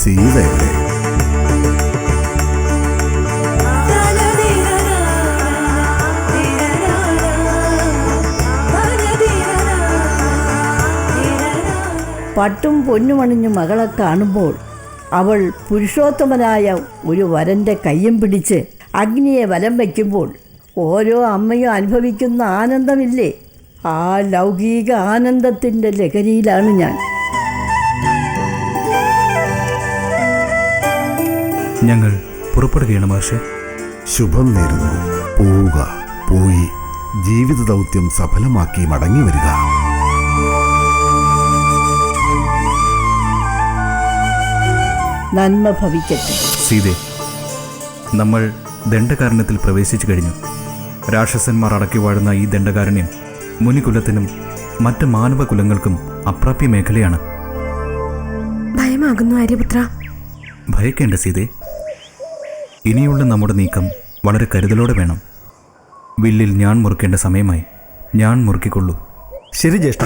സീതയല്ലേ? പട്ടും പൊന്നുമണിഞ്ഞ് മകളെ കാണുമ്പോൾ അവൾ പുരുഷോത്തമനായ ഒരു വരൻ്റെ കയ്യും പിടിച്ച് അഗ്നിയെ വലം വയ്ക്കുമ്പോൾ ഓരോ അമ്മയും അനുഭവിക്കുന്ന ആനന്ദമില്ലേ, ആ ലൗകിക ആനന്ദത്തിൻ്റെ ലഹരിയിലാണ് ഞാൻ. ഞങ്ങൾ പുറപ്പെടുകയാണ് മാഷെ. ശുഭം നേരുന്നു. പോവുക, പോയി ജീവിത ദൗത്യം സഫലമാക്കി മടങ്ങി വരിക. നന്മ ഭവിക്കട്ടെ. സീതേ, നമ്മൾ ദണ്ഡകാരണ്യത്തിൽ പ്രവേശിച്ചു കഴിഞ്ഞു. രാക്ഷസന്മാർ അടക്കി വാഴുന്ന ഈ ദണ്ഡകാരണ്യം മുനികുലത്തിനും മറ്റ് മാനവകുലങ്ങൾക്കും അപ്രാപ്യ മേഖലയാണ്. ഭയമാകുന്നു ആര്യപുത്ര. ഭയക്കേണ്ട സീതേ. ഇനിയുള്ള നമ്മുടെ നീക്കം വളരെ കരുതലോടെ വേണം. വില്ലിൽ ഞാൻ മുറുക്കേണ്ട സമയമായി. ഞാൻ മുറുക്കിക്കൊള്ളൂ. ശരി ജ്യേഷ്ഠ.